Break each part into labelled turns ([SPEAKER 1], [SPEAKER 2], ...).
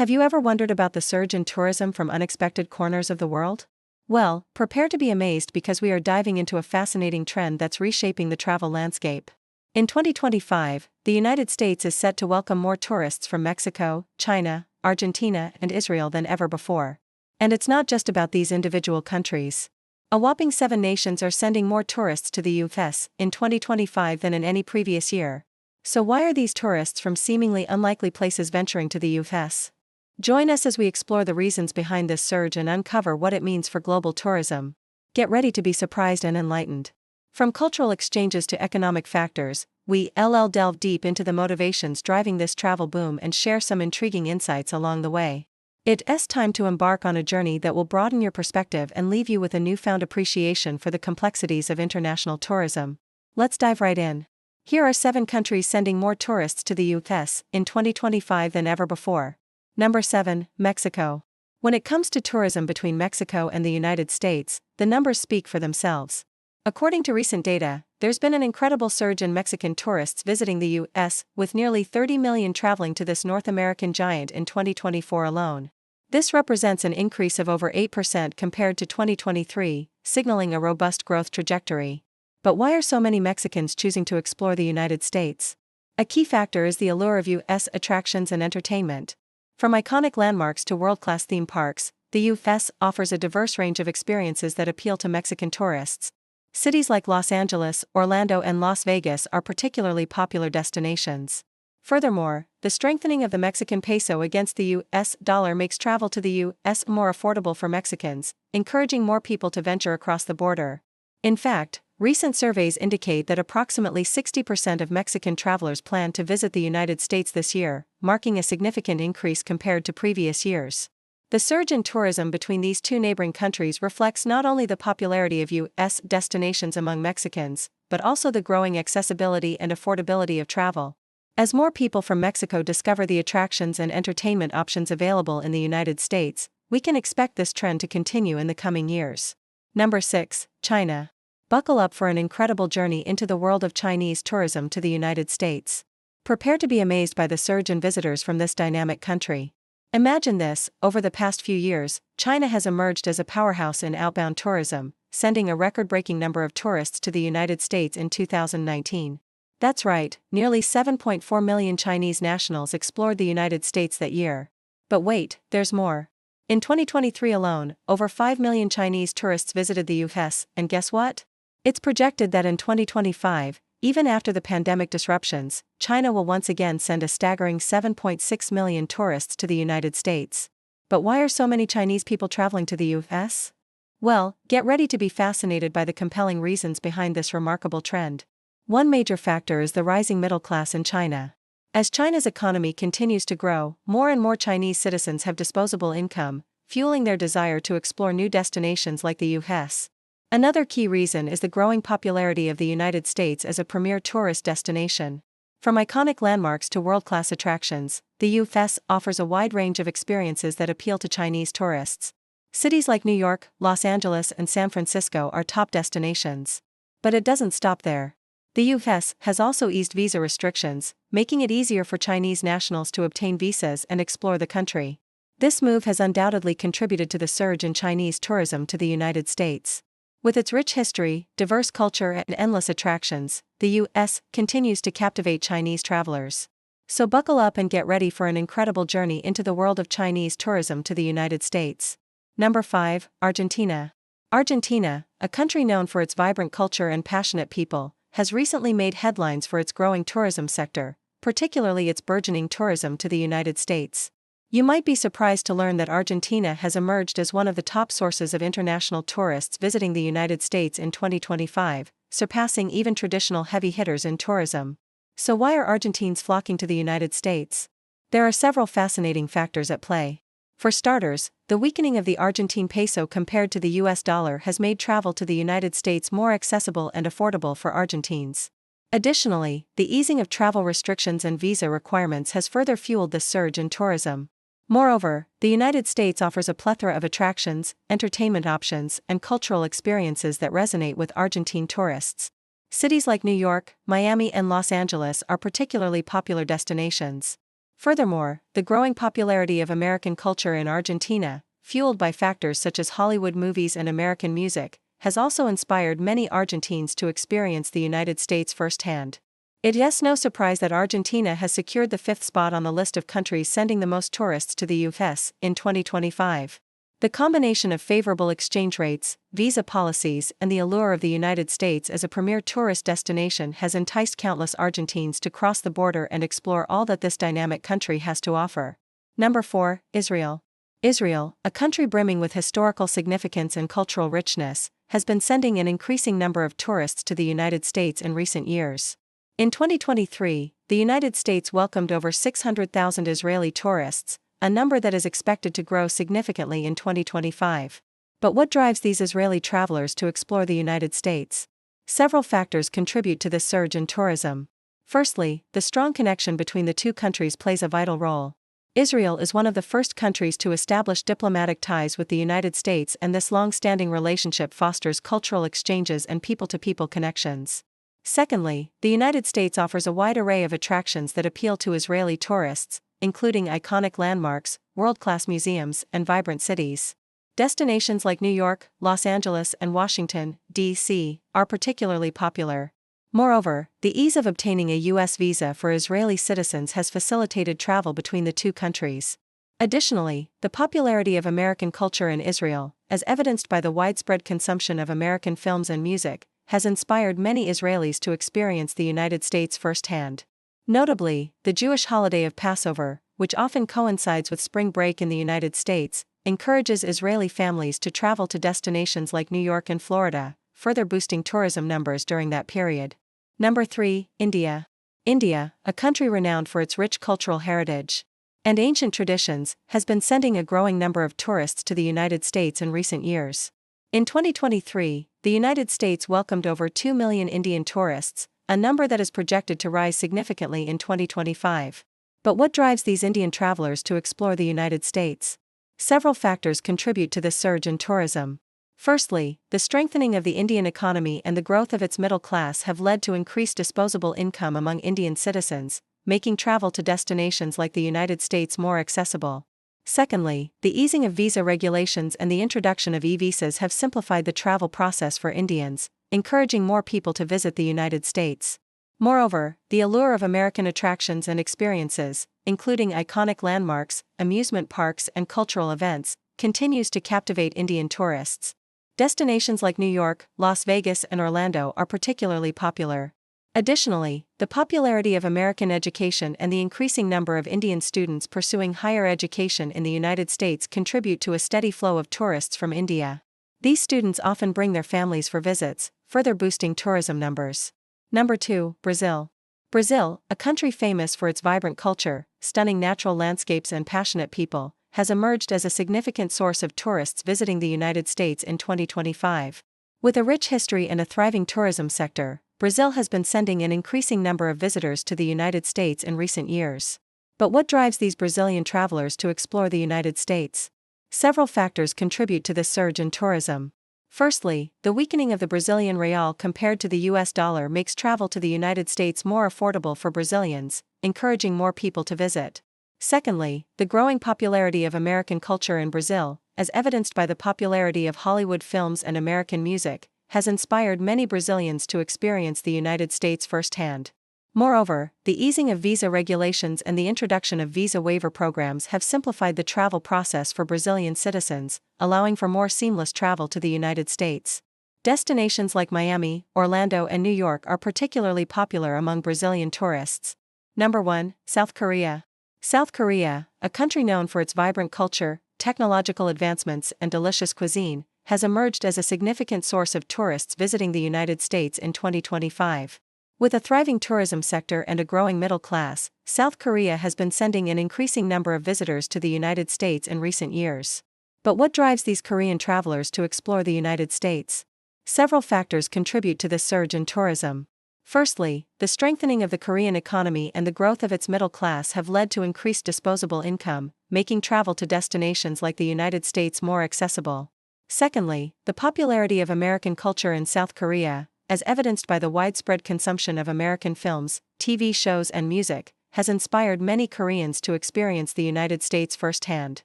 [SPEAKER 1] Have you ever wondered about the surge in tourism from unexpected corners of the world? Well, prepare to be amazed because we are diving into a fascinating trend that's reshaping the travel landscape. In 2025, the United States is set to welcome more tourists from Mexico, China, Argentina, and Israel than ever before. And it's not just about these individual countries. A whopping 7 nations are sending more tourists to the U.S. in 2025 than in any previous year. So why are these tourists from seemingly unlikely places venturing to the U.S.? Join us as we explore the reasons behind this surge and uncover what it means for global tourism. Get ready to be surprised and enlightened. From cultural exchanges to economic factors, we'll delve deep into the motivations driving this travel boom and share some intriguing insights along the way. It's time to embark on a journey that will broaden your perspective and leave you with a newfound appreciation for the complexities of international tourism. Let's dive right in. Here are 7 countries sending more tourists to the U.S. in 2025 than ever before. Number 7, Mexico. When it comes to tourism between Mexico and the United States, the numbers speak for themselves. According to recent data, there's been an incredible surge in Mexican tourists visiting the U.S., with nearly 30 million traveling to this North American giant in 2024 alone. This represents an increase of over 8% compared to 2023, signaling a robust growth trajectory. But why are so many Mexicans choosing to explore the United States? A key factor is the allure of U.S. attractions and entertainment. From iconic landmarks to world-class theme parks, the U.S. offers a diverse range of experiences that appeal to Mexican tourists. Cities like Los Angeles, Orlando, and Las Vegas are particularly popular destinations. Furthermore, the strengthening of the Mexican peso against the U.S. dollar makes travel to the U.S. more affordable for Mexicans, encouraging more people to venture across the border. In fact, recent surveys indicate that approximately 60% of Mexican travelers plan to visit the United States this year, marking a significant increase compared to previous years. The surge in tourism between these 2 neighboring countries reflects not only the popularity of U.S. destinations among Mexicans, but also the growing accessibility and affordability of travel. As more people from Mexico discover the attractions and entertainment options available in the United States, we can expect this trend to continue in the coming years. Number 6, China. Buckle up for an incredible journey into the world of Chinese tourism to the United States. Prepare to be amazed by the surge in visitors from this dynamic country. Imagine this: over the past few years, China has emerged as a powerhouse in outbound tourism, sending a record-breaking number of tourists to the United States in 2019. That's right, nearly 7.4 million Chinese nationals explored the United States that year. But wait, there's more. In 2023 alone, over 5 million Chinese tourists visited the U.S., and guess what? It's projected that in 2025, even after the pandemic disruptions, China will once again send a staggering 7.6 million tourists to the United States. But why are so many Chinese people traveling to the U.S.? Well, get ready to be fascinated by the compelling reasons behind this remarkable trend. One major factor is the rising middle class in China. As China's economy continues to grow, more and more Chinese citizens have disposable income, fueling their desire to explore new destinations like the U.S. Another key reason is the growing popularity of the United States as a premier tourist destination. From iconic landmarks to world-class attractions, the U.S. offers a wide range of experiences that appeal to Chinese tourists. Cities like New York, Los Angeles, and San Francisco are top destinations. But it doesn't stop there. The U.S. has also eased visa restrictions, making it easier for Chinese nationals to obtain visas and explore the country. This move has undoubtedly contributed to the surge in Chinese tourism to the United States. With its rich history, diverse culture, and endless attractions, the U.S. continues to captivate Chinese travelers. So buckle up and get ready for an incredible journey into the world of Chinese tourism to the United States. Number 5, Argentina. Argentina, a country known for its vibrant culture and passionate people, has recently made headlines for its growing tourism sector, particularly its burgeoning tourism to the United States. You might be surprised to learn that Argentina has emerged as one of the top sources of international tourists visiting the United States in 2025, surpassing even traditional heavy hitters in tourism. So why are Argentines flocking to the United States? There are several fascinating factors at play. For starters, the weakening of the Argentine peso compared to the US dollar has made travel to the United States more accessible and affordable for Argentines. Additionally, the easing of travel restrictions and visa requirements has further fueled this surge in tourism. Moreover, the United States offers a plethora of attractions, entertainment options, and cultural experiences that resonate with Argentine tourists. Cities like New York, Miami, and Los Angeles are particularly popular destinations. Furthermore, the growing popularity of American culture in Argentina, fueled by factors such as Hollywood movies and American music, has also inspired many Argentines to experience the United States firsthand. It is no surprise that Argentina has secured the fifth spot on the list of countries sending the most tourists to the U.S. in 2025. The combination of favorable exchange rates, visa policies, and the allure of the United States as a premier tourist destination has enticed countless Argentines to cross the border and explore all that this dynamic country has to offer. Number 4, Israel. Israel, a country brimming with historical significance and cultural richness, has been sending an increasing number of tourists to the United States in recent years. In 2023, the United States welcomed over 600,000 Israeli tourists, a number that is expected to grow significantly in 2025. But what drives these Israeli travelers to explore the United States? Several factors contribute to this surge in tourism. Firstly, the strong connection between the two countries plays a vital role. Israel is one of the first countries to establish diplomatic ties with the United States, and this long-standing relationship fosters cultural exchanges and people-to-people connections. Secondly, the United States offers a wide array of attractions that appeal to Israeli tourists, including iconic landmarks, world-class museums, and vibrant cities. Destinations like New York, Los Angeles, and Washington, D.C., are particularly popular. Moreover, the ease of obtaining a U.S. visa for Israeli citizens has facilitated travel between the two countries. Additionally, the popularity of American culture in Israel, as evidenced by the widespread consumption of American films and music, has inspired many Israelis to experience the United States firsthand. Notably, the Jewish holiday of Passover, which often coincides with spring break in the United States, encourages Israeli families to travel to destinations like New York and Florida, further boosting tourism numbers during that period. Number 3, India. India, a country renowned for its rich cultural heritage and ancient traditions, has been sending a growing number of tourists to the United States in recent years. In 2023, the United States welcomed over 2 million Indian tourists, a number that is projected to rise significantly in 2025. But what drives these Indian travelers to explore the United States? Several factors contribute to this surge in tourism. Firstly, the strengthening of the Indian economy and the growth of its middle class have led to increased disposable income among Indian citizens, making travel to destinations like the United States more accessible. Secondly, the easing of visa regulations and the introduction of e-visas have simplified the travel process for Indians, encouraging more people to visit the United States. Moreover, the allure of American attractions and experiences, including iconic landmarks, amusement parks, and cultural events, continues to captivate Indian tourists. Destinations like New York, Las Vegas, and Orlando are particularly popular. Additionally, the popularity of American education and the increasing number of Indian students pursuing higher education in the United States contribute to a steady flow of tourists from India. These students often bring their families for visits, further boosting tourism numbers. Number 2, Brazil. Brazil, a country famous for its vibrant culture, stunning natural landscapes, and passionate people, has emerged as a significant source of tourists visiting the United States in 2025. With a rich history and a thriving tourism sector, Brazil has been sending an increasing number of visitors to the United States in recent years. But what drives these Brazilian travelers to explore the United States? Several factors contribute to this surge in tourism. Firstly, the weakening of the Brazilian real compared to the US dollar makes travel to the United States more affordable for Brazilians, encouraging more people to visit. Secondly, the growing popularity of American culture in Brazil, as evidenced by the popularity of Hollywood films and American music, has inspired many Brazilians to experience the United States firsthand. Moreover, the easing of visa regulations and the introduction of visa waiver programs have simplified the travel process for Brazilian citizens, allowing for more seamless travel to the United States. Destinations like Miami, Orlando, and New York are particularly popular among Brazilian tourists. Number 1, South Korea. South Korea, a country known for its vibrant culture, technological advancements, and delicious cuisine, has emerged as a significant source of tourists visiting the United States in 2025. With a thriving tourism sector and a growing middle class, South Korea has been sending an increasing number of visitors to the United States in recent years. But what drives these Korean travelers to explore the United States? Several factors contribute to this surge in tourism. Firstly, the strengthening of the Korean economy and the growth of its middle class have led to increased disposable income, making travel to destinations like the United States more accessible. Secondly, the popularity of American culture in South Korea, as evidenced by the widespread consumption of American films, TV shows, and music, has inspired many Koreans to experience the United States firsthand.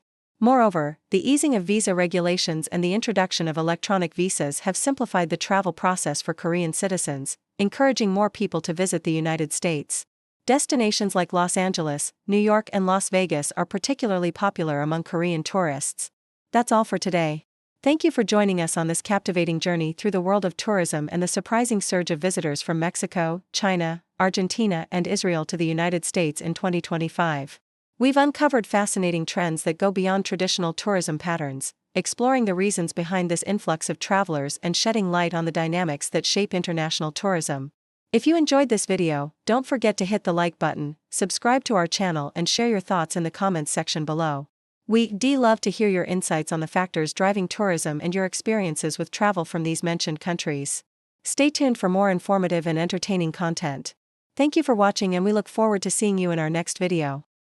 [SPEAKER 1] Moreover, the easing of visa regulations and the introduction of electronic visas have simplified the travel process for Korean citizens, encouraging more people to visit the United States. Destinations like Los Angeles, New York, and Las Vegas are particularly popular among Korean tourists. That's all for today. Thank you for joining us on this captivating journey through the world of tourism and the surprising surge of visitors from Mexico, China, Argentina, and Israel to the United States in 2025. We've uncovered fascinating trends that go beyond traditional tourism patterns, exploring the reasons behind this influx of travelers and shedding light on the dynamics that shape international tourism. If you enjoyed this video, don't forget to hit the like button, subscribe to our channel, and share your thoughts in the comments section below. We'd love to hear your insights on the factors driving tourism and your experiences with travel from these mentioned countries. Stay tuned for more informative and entertaining content. Thank you for watching, and we look forward to seeing you in our next video.